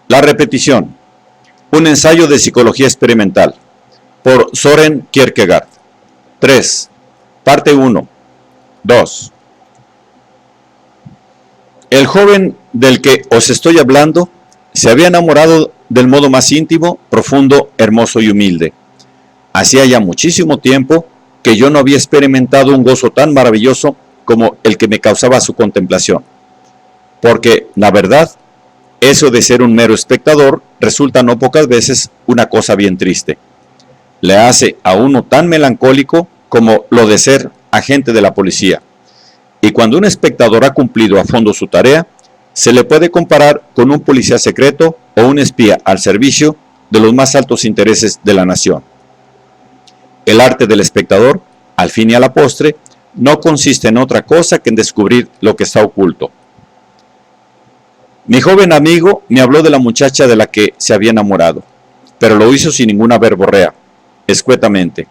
La repetición. Un ensayo de psicología experimental. Por Søren Kierkegaard. 3. Parte 1. 2. El joven del que os estoy hablando se había enamorado del modo más íntimo, profundo, hermoso y humilde. Hacía ya muchísimo tiempo que yo no había experimentado un gozo tan maravilloso como el que me causaba su contemplación. Porque, la verdad, eso de ser un mero espectador resulta no pocas veces una cosa bien triste. Le hace a uno tan melancólico como lo de ser agente de la policía. Y cuando un espectador ha cumplido a fondo su tarea, se le puede comparar con un policía secreto o un espía al servicio de los más altos intereses de la nación. El arte del espectador, al fin y a la postre, no consiste en otra cosa que en descubrir lo que está oculto. Mi joven amigo me habló de la muchacha de la que se había enamorado, pero lo hizo sin ninguna verborrea, escuetamente.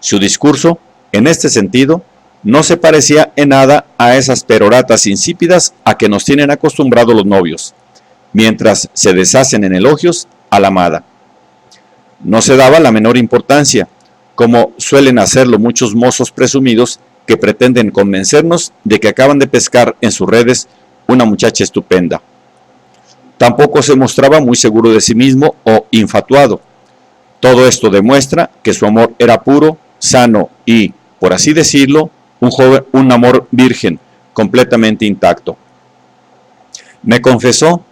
Su discurso, en este sentido, no se parecía en nada a esas peroratas insípidas a que nos tienen acostumbrados los novios, mientras se deshacen en elogios a la amada. No se daba la menor importancia, como suelen hacerlo muchos mozos presumidos que pretenden convencernos de que acaban de pescar en sus redes una muchacha estupenda. Tampoco se mostraba muy seguro de sí mismo o infatuado. Todo esto demuestra que su amor era puro, sano y, por así decirlo, un amor virgen, completamente intacto. Me confesó,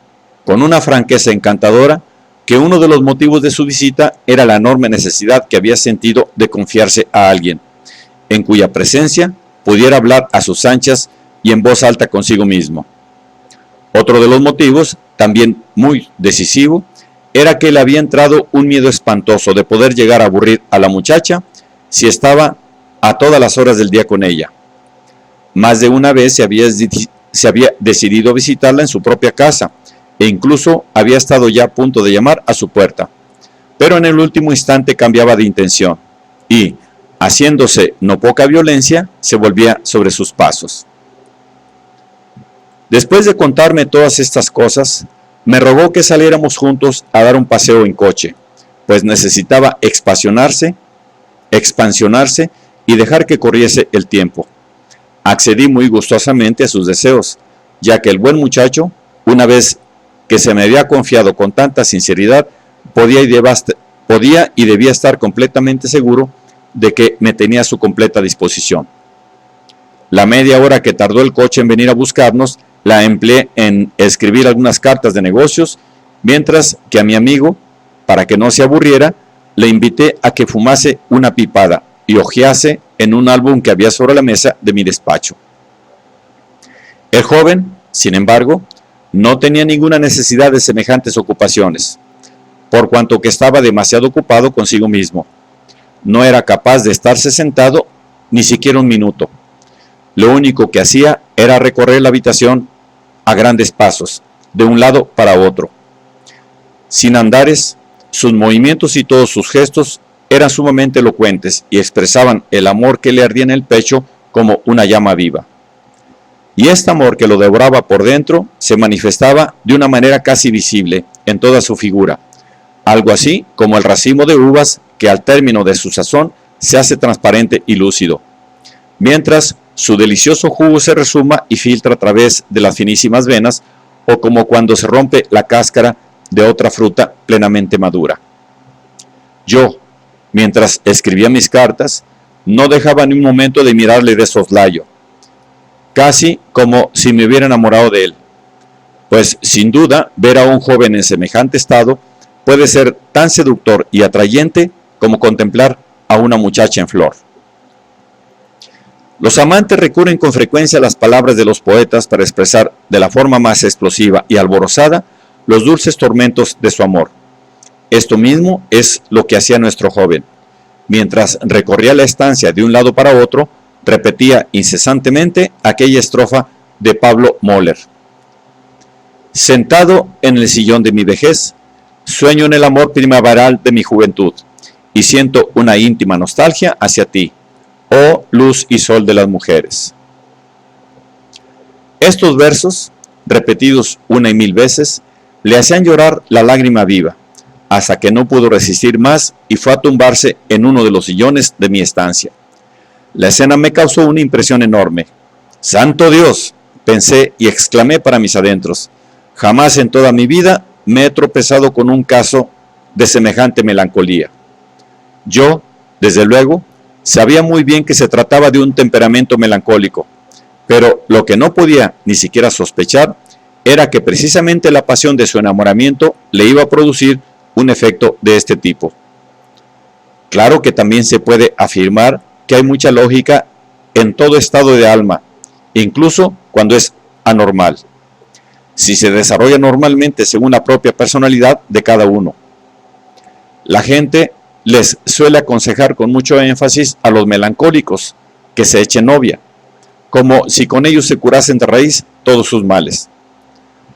con una franqueza encantadora, que uno de los motivos de su visita era la enorme necesidad que había sentido de confiarse a alguien, en cuya presencia pudiera hablar a sus anchas y en voz alta consigo mismo. Otro de los motivos, también muy decisivo, era que le había entrado un miedo espantoso de poder llegar a aburrir a la muchacha si estaba a todas las horas del día con ella. Más de una vez se había decidido visitarla en su propia casa, e incluso había estado ya a punto de llamar a su puerta. Pero en el último instante cambiaba de intención, y, haciéndose no poca violencia, se volvía sobre sus pasos. Después de contarme todas estas cosas, me rogó que saliéramos juntos a dar un paseo en coche, pues necesitaba expansionarse y dejar que corriese el tiempo. Accedí muy gustosamente a sus deseos, ya que el buen muchacho, una vez que se me había confiado con tanta sinceridad, podía y debía estar completamente seguro de que me tenía a su completa disposición. La media hora que tardó el coche en venir a buscarnos, la empleé en escribir algunas cartas de negocios, mientras que a mi amigo, para que no se aburriera, le invité a que fumase una pipada y hojease en un álbum que había sobre la mesa de mi despacho. El joven, sin embargo, no tenía ninguna necesidad de semejantes ocupaciones, por cuanto que estaba demasiado ocupado consigo mismo. No era capaz de estarse sentado ni siquiera un minuto. Lo único que hacía era recorrer la habitación a grandes pasos, de un lado para otro. Sin andares, sus movimientos y todos sus gestos eran sumamente elocuentes y expresaban el amor que le ardía en el pecho como una llama viva. Y este amor que lo devoraba por dentro se manifestaba de una manera casi visible en toda su figura, algo así como el racimo de uvas que al término de su sazón se hace transparente y lúcido, mientras su delicioso jugo se resuma y filtra a través de las finísimas venas, o como cuando se rompe la cáscara de otra fruta plenamente madura. Yo, mientras escribía mis cartas, no dejaba ni un momento de mirarle de soslayo, casi como si me hubiera enamorado de él, pues sin duda ver a un joven en semejante estado puede ser tan seductor y atrayente como contemplar a una muchacha en flor. Los amantes recurren con frecuencia a las palabras de los poetas para expresar de la forma más explosiva y alborozada los dulces tormentos de su amor. Esto mismo es lo que hacía nuestro joven. Mientras recorría la estancia de un lado para otro, repetía incesantemente aquella estrofa de Pablo Moller. Sentado en el sillón de mi vejez, sueño en el amor primaveral de mi juventud y siento una íntima nostalgia hacia ti, oh luz y sol de las mujeres. Estos versos, repetidos una y mil veces, Le hacían llorar la lágrima viva, hasta que no pudo resistir más y fue a tumbarse en uno de los sillones de mi estancia. La escena me causó una impresión enorme. ¡Santo Dios!, pensé y exclamé para mis adentros. Jamás en toda mi vida me he tropezado con un caso de semejante melancolía. Yo, desde luego, sabía muy bien que se trataba de un temperamento melancólico, pero lo que no podía ni siquiera sospechar era que precisamente la pasión de su enamoramiento le iba a producir un efecto de este tipo. Claro que también se puede afirmar que hay mucha lógica en todo estado de alma, incluso cuando es anormal, si se desarrolla normalmente según la propia personalidad de cada uno. La gente les suele aconsejar con mucho énfasis a los melancólicos que se echen novia, como si con ellos se curasen de raíz todos sus males.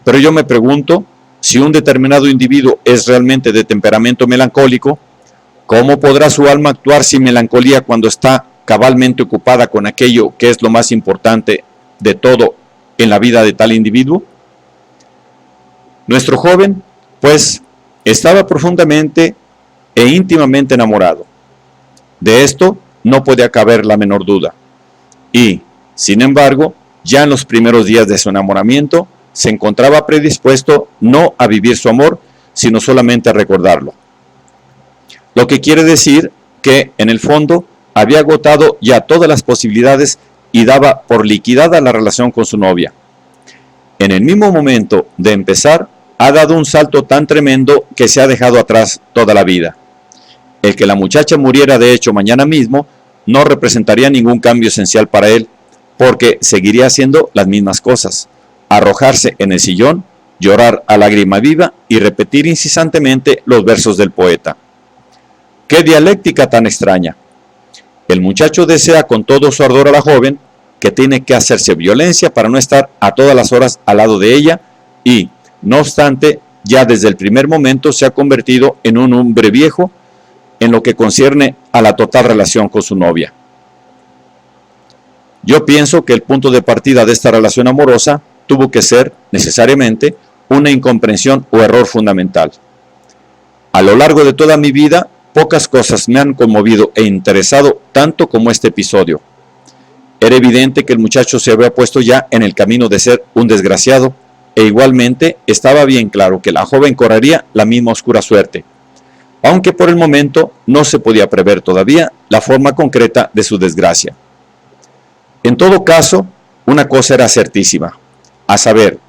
Pero yo me pregunto, si un determinado individuo es realmente de temperamento melancólico, ¿cómo podrá su alma actuar sin melancolía cuando está cabalmente ocupada con aquello que es lo más importante de todo en la vida de tal individuo? Nuestro joven, pues, estaba profundamente e íntimamente enamorado. De esto no podía caber la menor duda. Y, sin embargo, ya en los primeros días de su enamoramiento, se encontraba predispuesto no a vivir su amor, sino solamente a recordarlo. Lo que quiere decir que, en el fondo, había agotado ya todas las posibilidades y daba por liquidada la relación con su novia. En el mismo momento de empezar, ha dado un salto tan tremendo que se ha dejado atrás toda la vida. El que la muchacha muriera de hecho mañana mismo no representaría ningún cambio esencial para él, porque seguiría haciendo las mismas cosas: arrojarse en el sillón, llorar a lágrima viva y repetir incesantemente los versos del poeta. ¡Qué dialéctica tan extraña! El muchacho desea con todo su ardor a la joven, que tiene que hacerse violencia para no estar a todas las horas al lado de ella y, no obstante, ya desde el primer momento se ha convertido en un hombre viejo en lo que concierne a la total relación con su novia. Yo pienso que el punto de partida de esta relación amorosa tuvo que ser, necesariamente, una incomprensión o error fundamental. A lo largo de toda mi vida, pocas cosas me han conmovido e interesado tanto como este episodio. Era evidente que el muchacho se había puesto ya en el camino de ser un desgraciado, e igualmente estaba bien claro que la joven correría la misma oscura suerte, aunque por el momento no se podía prever todavía la forma concreta de su desgracia. En todo caso, una cosa era certísima, a saber,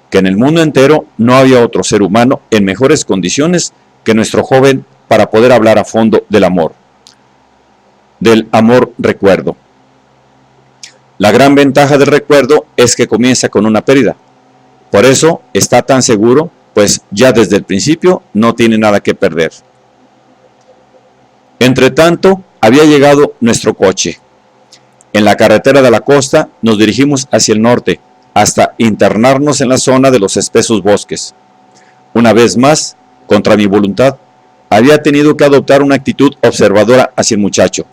que en el mundo entero no había otro ser humano en mejores condiciones que nuestro joven para poder hablar a fondo del amor recuerdo. La gran ventaja del recuerdo es que comienza con una pérdida. Por eso está tan seguro, pues ya desde el principio no tiene nada que perder. Entre tanto, había llegado nuestro coche. En la carretera de la costa nos dirigimos hacia el norte, hasta internarnos en la zona de los espesos bosques. Una vez más, contra mi voluntad, había tenido que adoptar una actitud observadora hacia el muchacho.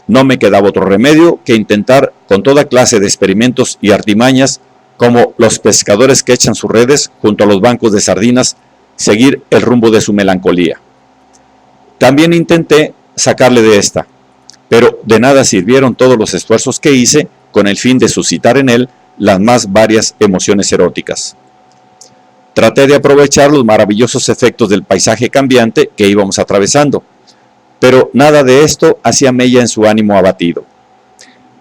No me quedaba otro remedio que intentar con toda clase de experimentos y artimañas, como los pescadores que echan sus redes junto a los bancos de sardinas, seguir el rumbo de su melancolía. También intenté sacarle de esta, pero de nada sirvieron todos los esfuerzos que hice con el fin de suscitar en él las más varias emociones eróticas. Traté de aprovechar los maravillosos efectos del paisaje cambiante que íbamos atravesando, pero nada de esto hacía mella en su ánimo abatido.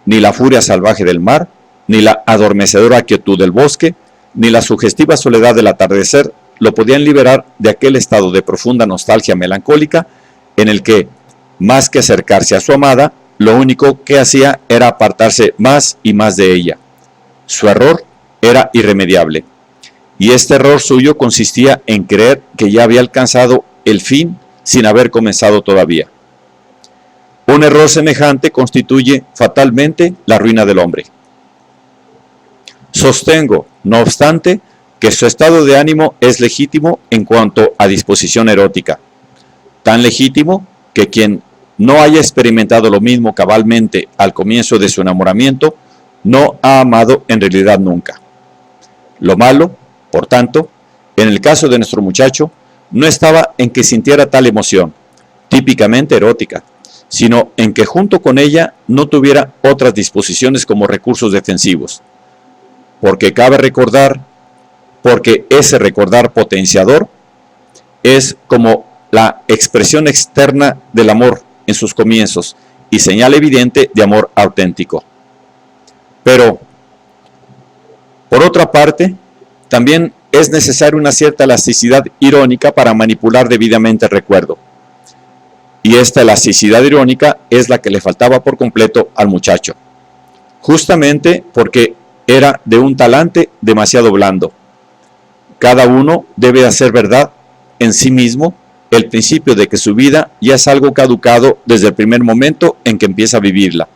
Ni la furia salvaje del mar, ni la adormecedora quietud del bosque, ni la sugestiva soledad del atardecer lo podían liberar de aquel estado de profunda nostalgia melancólica en el que, más que acercarse a su amada, lo único que hacía era apartarse más y más de ella. Su error era irremediable, y este error suyo consistía en creer que ya había alcanzado el fin sin haber comenzado todavía. Un error semejante constituye fatalmente la ruina del hombre. Sostengo, no obstante, que su estado de ánimo es legítimo en cuanto a disposición erótica, tan legítimo que quien no haya experimentado lo mismo cabalmente al comienzo de su enamoramiento, no ha amado en realidad nunca. Lo malo, por tanto, En el caso de nuestro muchacho, no estaba en que sintiera tal emoción, típicamente erótica, sino en que junto con ella no tuviera otras disposiciones como recursos defensivos. Porque cabe recordar, porque ese recordar potenciador es como la expresión externa del amor en sus comienzos y señal evidente de amor auténtico. Pero, por otra parte, también es necesaria una cierta elasticidad irónica para manipular debidamente el recuerdo. Y esta elasticidad irónica es la que le faltaba por completo al muchacho, justamente porque era de un talante demasiado blando. Cada uno debe hacer verdad en sí mismo el principio de que su vida ya es algo caducado desde el primer momento en que empieza a vivirla.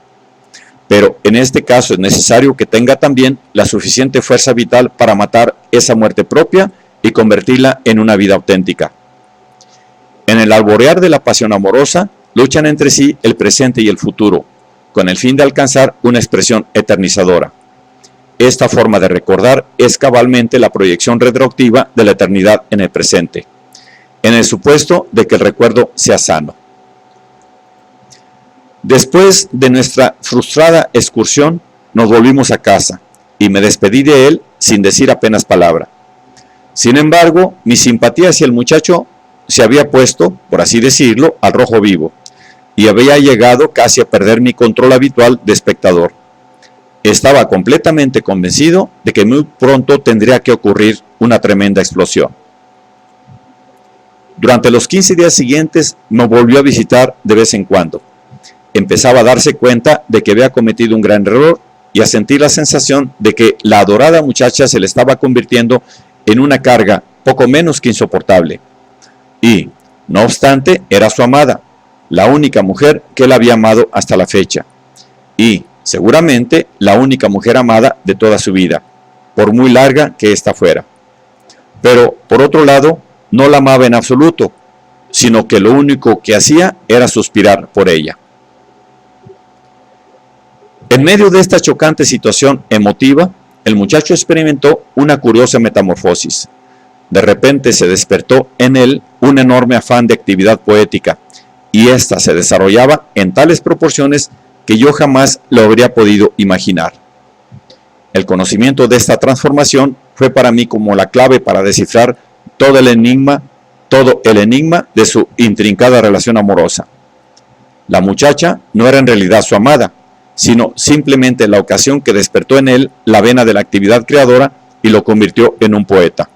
Pero en este caso es necesario que tenga también la suficiente fuerza vital para matar esa muerte propia y convertirla en una vida auténtica. En el alborear de la pasión amorosa, luchan entre sí el presente y el futuro, con el fin de alcanzar una expresión eternizadora. Esta forma de recordar es cabalmente la proyección retroactiva de la eternidad en el presente, en el supuesto de que el recuerdo sea sano. Después de nuestra frustrada excursión, nos volvimos a casa, y me despedí de él sin decir apenas palabra. Sin embargo, mi simpatía hacia el muchacho se había puesto, por así decirlo, al rojo vivo, y había llegado casi a perder mi control habitual de espectador. Estaba completamente convencido de que muy pronto tendría que ocurrir una tremenda explosión. Durante los 15 días siguientes me volvió a visitar de vez en cuando. Empezaba a darse cuenta de que había cometido un gran error y a sentir la sensación de que la adorada muchacha se le estaba convirtiendo en una carga poco menos que insoportable. Y, no obstante, era su amada, la única mujer que él había amado hasta la fecha. Y, seguramente, la única mujer amada de toda su vida, por muy larga que ésta fuera. Pero, por otro lado, no la amaba en absoluto, sino que lo único que hacía era suspirar por ella. En medio de esta chocante situación emotiva, el muchacho experimentó una curiosa metamorfosis. De repente se despertó en él un enorme afán de actividad poética, y ésta se desarrollaba en tales proporciones que yo jamás lo habría podido imaginar. El conocimiento de esta transformación fue para mí como la clave para descifrar todo el enigma de su intrincada relación amorosa. La muchacha no era en realidad su amada, sino simplemente la ocasión que despertó en él la vena de la actividad creadora y lo convirtió en un poeta.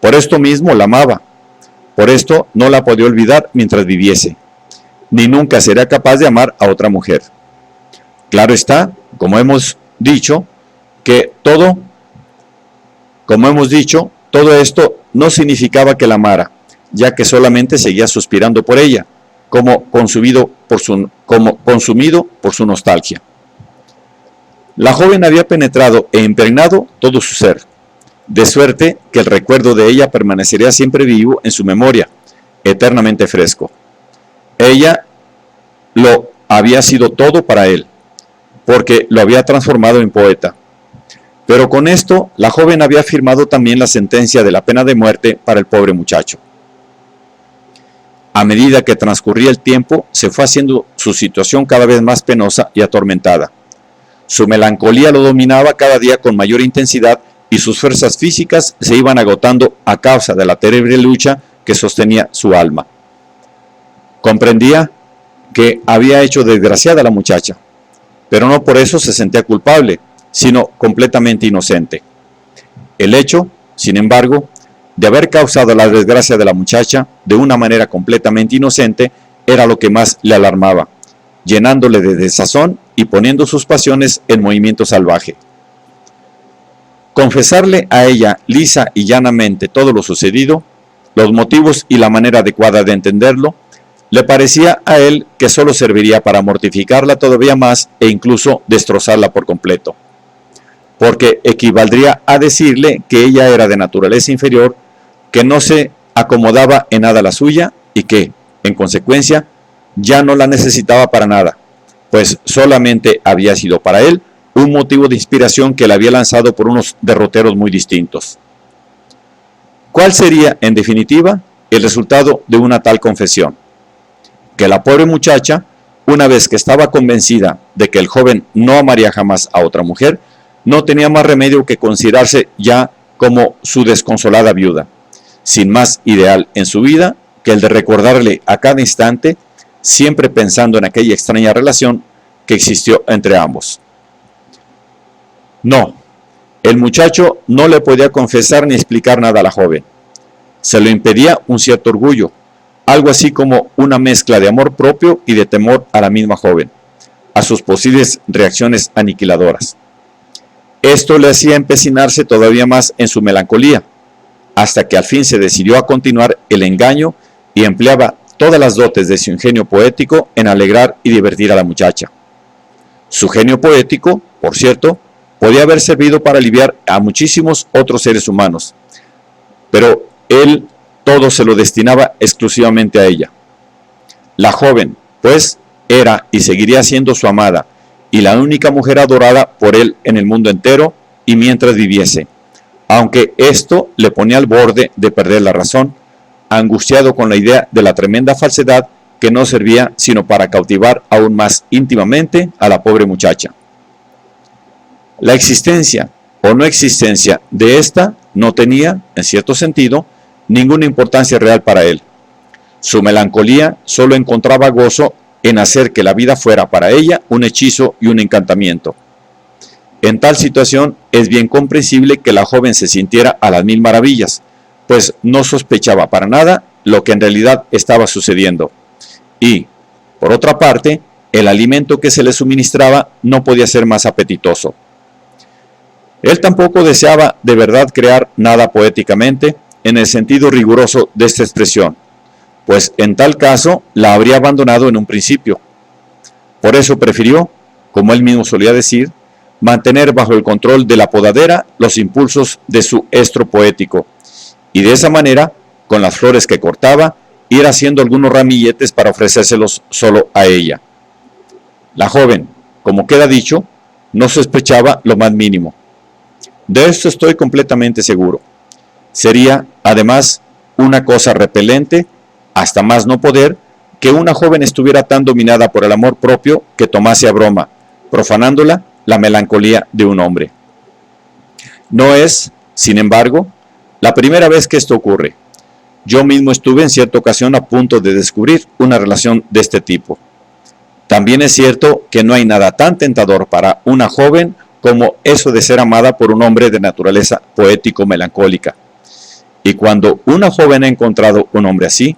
Por esto mismo la amaba, por esto no la podía olvidar mientras viviese, ni nunca sería capaz de amar a otra mujer. Claro está, como hemos dicho, todo esto no significaba que la amara, ya que solamente seguía suspirando por ella, como consumido por su nostalgia. La joven había penetrado e impregnado todo su ser, de suerte que el recuerdo de ella permanecería siempre vivo en su memoria, eternamente fresco. Ella lo había sido todo para él, porque lo había transformado en poeta. Pero con esto, la joven había firmado también la sentencia de la pena de muerte para el pobre muchacho. A medida que transcurría el tiempo, se fue haciendo su situación cada vez más penosa y atormentada. Su melancolía lo dominaba cada día con mayor intensidad y sus fuerzas físicas se iban agotando a causa de la terrible lucha que sostenía su alma. Comprendía que había hecho desgraciada a la muchacha, pero no por eso se sentía culpable, sino completamente inocente. El hecho, sin embargo, de haber causado la desgracia de la muchacha de una manera completamente inocente era lo que más le alarmaba, llenándole de desazón y poniendo sus pasiones en movimiento salvaje. Confesarle a ella lisa y llanamente todo lo sucedido, los motivos y la manera adecuada de entenderlo, le parecía a él que solo serviría para mortificarla todavía más e incluso destrozarla por completo, porque equivaldría a decirle que ella era de naturaleza inferior, que no se acomodaba en nada a la suya y que, en consecuencia, ya no la necesitaba para nada, pues solamente había sido para él un motivo de inspiración que le había lanzado por unos derroteros muy distintos. ¿Cuál sería, en definitiva, el resultado de una tal confesión? Que la pobre muchacha, una vez que estaba convencida de que el joven no amaría jamás a otra mujer, no tenía más remedio que considerarse ya como su desconsolada viuda, sin más ideal en su vida que el de recordarle a cada instante, siempre pensando en aquella extraña relación que existió entre ambos. No, el muchacho no le podía confesar ni explicar nada a la joven. Se lo impedía un cierto orgullo, algo así como una mezcla de amor propio y de temor a la misma joven, a sus posibles reacciones aniquiladoras. Esto le hacía empecinarse todavía más en su melancolía, hasta que al fin se decidió a continuar el engaño y empleaba todas las dotes de su ingenio poético en alegrar y divertir a la muchacha. Su genio poético, por cierto, podía haber servido para aliviar a muchísimos otros seres humanos, pero él todo se lo destinaba exclusivamente a ella. La joven, pues, era y seguiría siendo su amada, y la única mujer adorada por él en el mundo entero, y mientras viviese, aunque esto le ponía al borde de perder la razón, angustiado con la idea de la tremenda falsedad que no servía sino para cautivar aún más íntimamente a la pobre muchacha. La existencia o no existencia de esta no tenía, en cierto sentido, ninguna importancia real para él. Su melancolía solo encontraba gozo en hacer que la vida fuera para ella un hechizo y un encantamiento. En tal situación es bien comprensible que la joven se sintiera a las mil maravillas, pues no sospechaba para nada lo que en realidad estaba sucediendo. Y, por otra parte, el alimento que se le suministraba no podía ser más apetitoso. Él tampoco deseaba de verdad crear nada poéticamente en el sentido riguroso de esta expresión, pues en tal caso la habría abandonado en un principio. Por eso prefirió, como él mismo solía decir, mantener bajo el control de la podadera los impulsos de su estro poético, y de esa manera, con las flores que cortaba, ir haciendo algunos ramilletes para ofrecérselos solo a ella. La joven, como queda dicho, no sospechaba lo más mínimo. De esto estoy completamente seguro. Sería, además, una cosa repelente, hasta más no poder, que una joven estuviera tan dominada por el amor propio que tomase a broma, profanándola, la melancolía de un hombre. No es, sin embargo, la primera vez que esto ocurre. Yo mismo estuve en cierta ocasión a punto de descubrir una relación de este tipo. También es cierto que no hay nada tan tentador para una joven como eso de ser amada por un hombre de naturaleza poético-melancólica. Y cuando una joven ha encontrado un hombre así,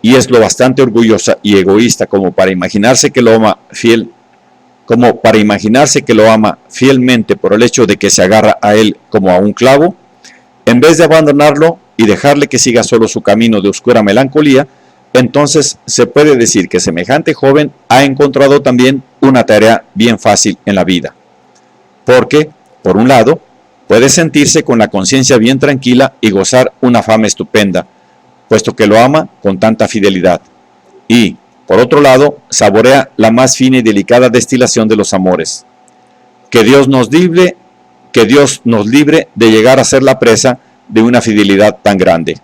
y es lo bastante orgullosa y egoísta como para imaginarse que lo ama fielmente por el hecho de que se agarra a él como a un clavo, en vez de abandonarlo y dejarle que siga solo su camino de oscura melancolía, entonces se puede decir que semejante joven ha encontrado también una tarea bien fácil en la vida. Porque, por un lado, puede sentirse con la conciencia bien tranquila y gozar una fama estupenda, puesto que lo ama con tanta fidelidad. Y, por otro lado, saborea la más fina y delicada destilación de los amores. Que Dios nos libre de llegar a ser la presa de una fidelidad tan grande.